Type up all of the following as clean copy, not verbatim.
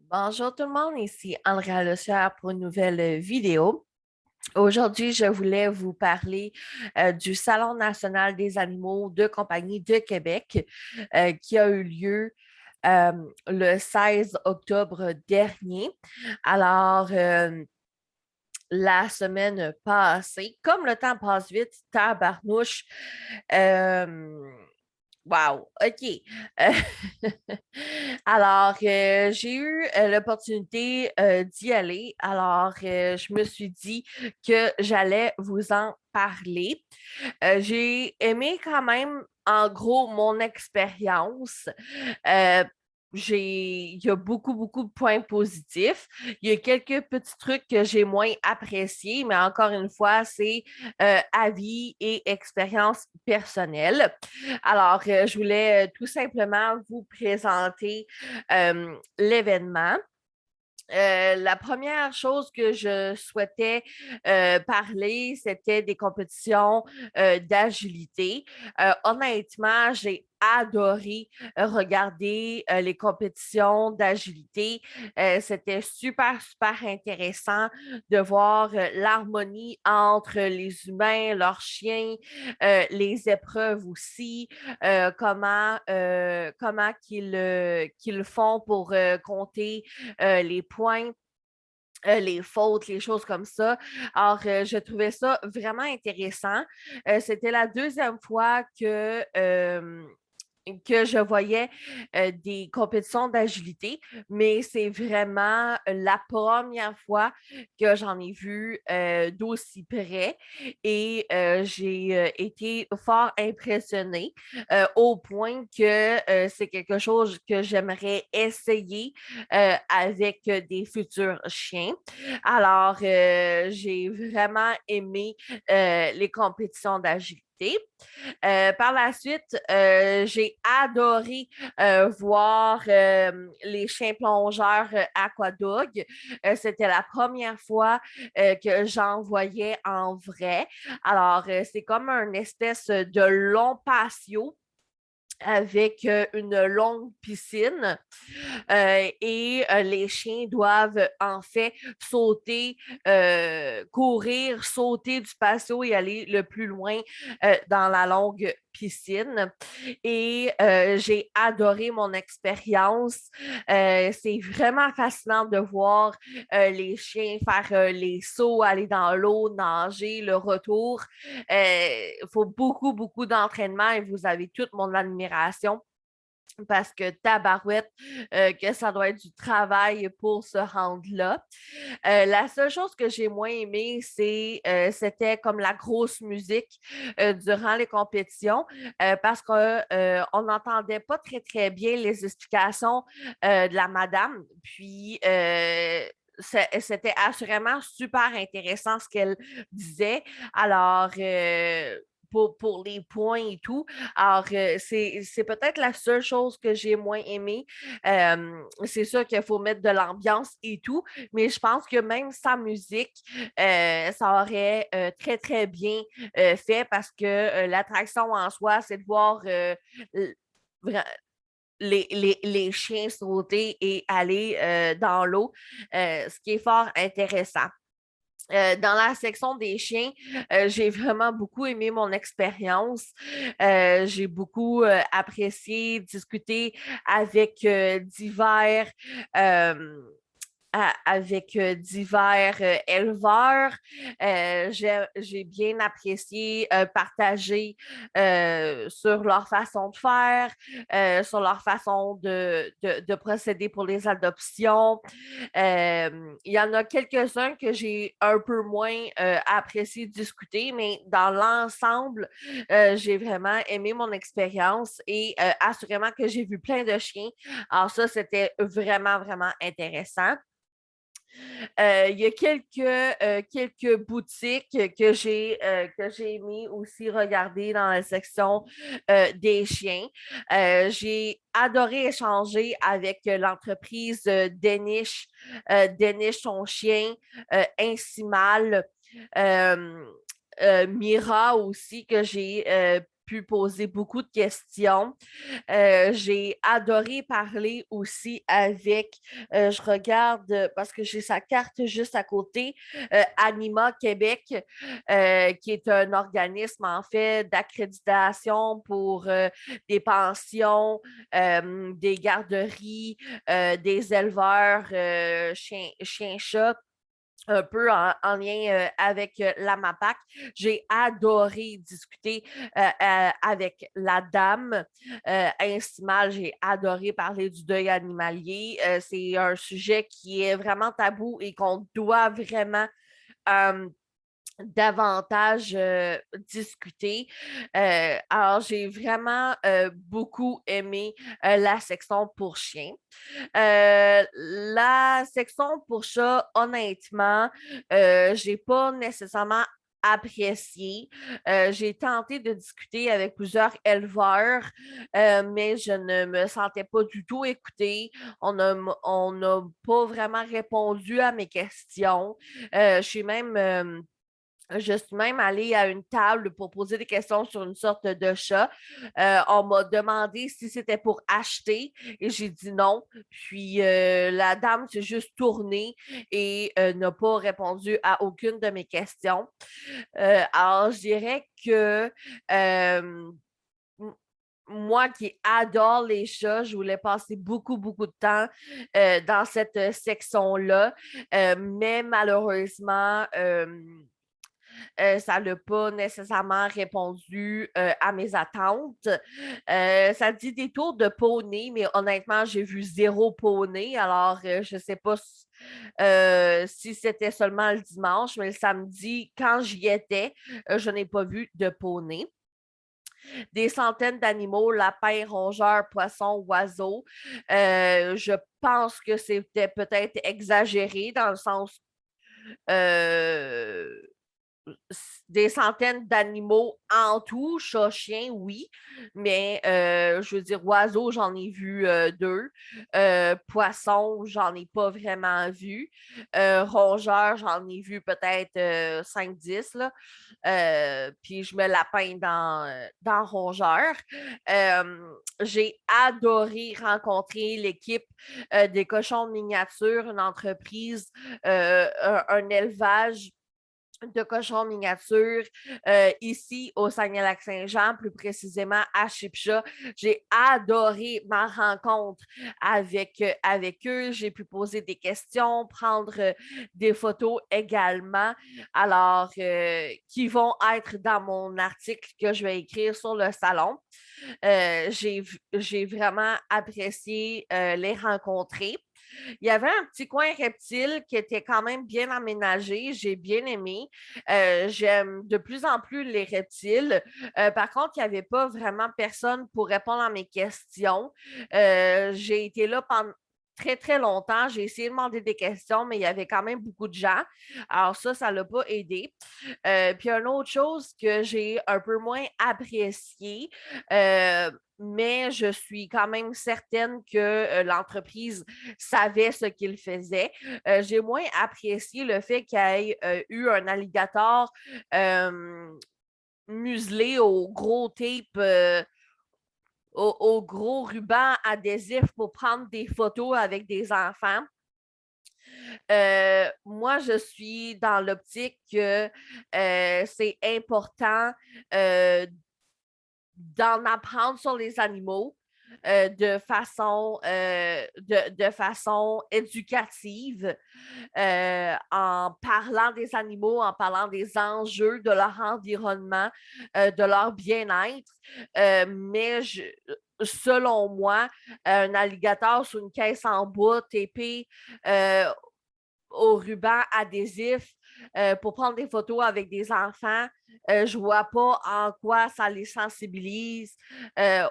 Bonjour tout le monde, ici Andrea Lecière pour une nouvelle vidéo. Aujourd'hui, je voulais vous parler du Salon national des animaux de compagnie de Québec qui a eu lieu le 16 octobre dernier. Alors, la semaine passée, comme le temps passe vite, tabarnouche. euh, Wow, OK. Euh, Alors, j'ai eu l'opportunité d'y aller. Alors, je me suis dit que j'allais vous en parler. J'ai aimé quand même, en gros, mon expérience. Euh, il y a beaucoup, beaucoup de points positifs. Il y a quelques petits trucs que j'ai moins appréciés, mais encore une fois, c'est avis et expérience personnelle. Alors, je voulais tout simplement vous présenter l'événement. La première chose que je souhaitais parler, c'était des compétitions d'agilité. Honnêtement, j'ai adoré regarder les compétitions d'agilité. C'était super, super intéressant de voir l'harmonie entre les humains, leurs chiens, les épreuves aussi, comment qu'ils font pour compter les points, les fautes, les choses comme ça. Alors, je trouvais ça vraiment intéressant. C'était la deuxième fois que je voyais des compétitions d'agilité, mais c'est vraiment la première fois que j'en ai vu d'aussi près et j'ai été fort impressionnée au point que c'est quelque chose que j'aimerais essayer avec des futurs chiens. Alors, j'ai vraiment aimé les compétitions d'agilité. Par la suite, j'ai adoré voir les chiens plongeurs Aquadog. C'était la première fois que j'en voyais en vrai. Alors, c'est comme une espèce de long patio avec une longue piscine et les chiens doivent en fait sauter, courir, sauter du patio et aller le plus loin dans la longue piscine. Et j'ai adoré mon expérience. C'est vraiment fascinant de voir les chiens faire les sauts, aller dans l'eau, nager, le retour. Il faut beaucoup, beaucoup d'entraînement et vous avez toute mon admiration parce que tabarouette, que ça doit être du travail pour se rendre là. La seule chose que j'ai moins aimé, c'était comme la grosse musique durant les compétitions parce qu'on n'entendait pas très, très bien les explications de la madame. Puis, c'était assurément super intéressant ce qu'elle disait. Alors, pour les points et tout. Alors, c'est peut-être la seule chose que j'ai moins aimé. C'est sûr qu'il faut mettre de l'ambiance et tout, mais je pense que même sans musique, ça aurait très, très bien fait parce que l'attraction en soi, c'est de voir les chiens sauter et aller dans l'eau, ce qui est fort intéressant. Dans la section des chiens, j'ai vraiment beaucoup aimé mon expérience. J'ai beaucoup apprécié discuter avec euh, divers éleveurs. J'ai bien apprécié partager sur leur façon de faire, sur leur façon de procéder pour les adoptions. Il y en a quelques-uns que j'ai un peu moins apprécié discuter, mais dans l'ensemble, j'ai vraiment aimé mon expérience et assurément que j'ai vu plein de chiens. Alors ça, c'était vraiment, vraiment intéressant. Il y a quelques boutiques que j'ai aimé aussi regarder dans la section des chiens. J'ai adoré échanger avec l'entreprise Deniche son chien, ainsi mal. Euh, Mira aussi, que j'ai pu poser beaucoup de questions. J'ai adoré parler aussi avec, je regarde parce que j'ai sa carte juste à côté, Anima Québec, qui est un organisme en fait d'accréditation pour des pensions, des garderies, des éleveurs, chiens-chats un peu en lien avec la MAPAC. J'ai adoré discuter avec la dame. Ainsi mal, j'ai adoré parler du deuil animalier. C'est un sujet qui est vraiment tabou et qu'on doit vraiment euh, davantage discuter. Alors, j'ai vraiment beaucoup aimé la section pour chiens. La section pour chat, honnêtement, j'ai pas nécessairement apprécié. J'ai tenté de discuter avec plusieurs éleveurs, mais je ne me sentais pas du tout écoutée. On n'a pas vraiment répondu à mes questions. Je suis même allée à une table pour poser des questions sur une sorte de chat. On m'a demandé si c'était pour acheter et j'ai dit non. Puis la dame s'est juste tournée et n'a pas répondu à aucune de mes questions. Alors, je dirais que moi qui adore les chats, je voulais passer beaucoup, beaucoup de temps dans cette section-là, mais malheureusement, ça n'a pas nécessairement répondu à mes attentes. Ça dit des tours de poney, mais honnêtement, j'ai vu 0 poney. Alors, je ne sais pas si c'était seulement le dimanche, mais le samedi, quand j'y étais, je n'ai pas vu de poney. Des centaines d'animaux, lapins, rongeurs, poissons, oiseaux. Je pense que c'était peut-être exagéré dans le sens euh, des centaines d'animaux en tout, chats, chiens, oui, mais je veux dire, oiseaux, j'en ai vu 2. Poissons, j'en ai pas vraiment vu. Rongeurs, j'en ai vu peut-être 5-10, là. Puis je me lapin dans rongeur. J'ai adoré rencontrer l'équipe des cochons miniatures, une entreprise, un élevage de cochons miniatures ici au Saguenay-Lac-Saint-Jean, plus précisément à Chipcha. J'ai adoré ma rencontre avec eux. J'ai pu poser des questions, prendre des photos également, alors qui vont être dans mon article que je vais écrire sur le salon. J'ai vraiment apprécié les rencontrer. Il y avait un petit coin reptile qui était quand même bien aménagé. J'ai bien aimé. J'aime de plus en plus les reptiles. Par contre, il n'y avait pas vraiment personne pour répondre à mes questions. J'ai été là pendant très, très longtemps. J'ai essayé de demander des questions, mais il y avait quand même beaucoup de gens. Alors ça ne l'a pas aidé. Puis une autre chose que j'ai un peu moins appréciée, mais je suis quand même certaine que l'entreprise savait ce qu'il faisait. J'ai moins apprécié le fait qu'il y ait eu un alligator muselé au gros tape, au gros ruban adhésif pour prendre des photos avec des enfants. Moi, je suis dans l'optique que c'est important euh, d'en apprendre sur les animaux de façon éducative, en parlant des animaux, en parlant des enjeux de leur environnement, de leur bien-être. Mais selon moi, un alligator sur une caisse en bois TP au ruban adhésif pour prendre des photos avec des enfants, je vois pas en quoi ça les sensibilise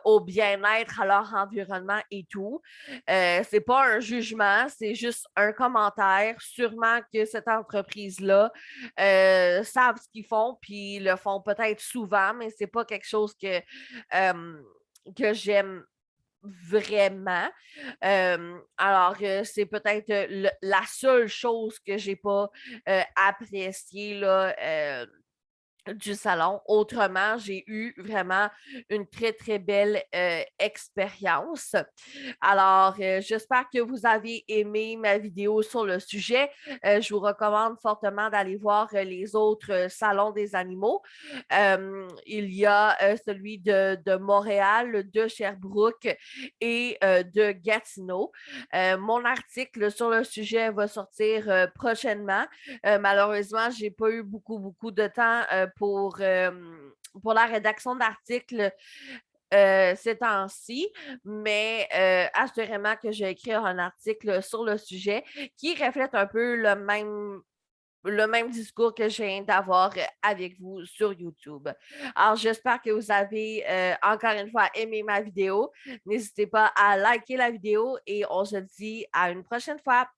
au bien-être, à leur environnement et tout. C'est pas un jugement, c'est juste un commentaire. Sûrement que cette entreprise-là savent ce qu'ils font, puis le font peut-être souvent, mais c'est pas quelque chose que j'aime vraiment. Alors, c'est peut-être la seule chose que j'ai pas appréciée là, du salon. Autrement, j'ai eu vraiment une très, très belle expérience. Alors, j'espère que vous avez aimé ma vidéo sur le sujet. Je vous recommande fortement d'aller voir les autres salons des animaux. Il y a celui de Montréal, de Sherbrooke et de Gatineau. Mon article sur le sujet va sortir prochainement. Malheureusement, j'ai pas eu beaucoup de temps pour la rédaction d'articles ces temps-ci, mais assurément que je vais écrire un article sur le sujet qui reflète un peu le même discours que je viens d'avoir avec vous sur YouTube. Alors, j'espère que vous avez encore une fois aimé ma vidéo. N'hésitez pas à liker la vidéo et on se dit à une prochaine fois.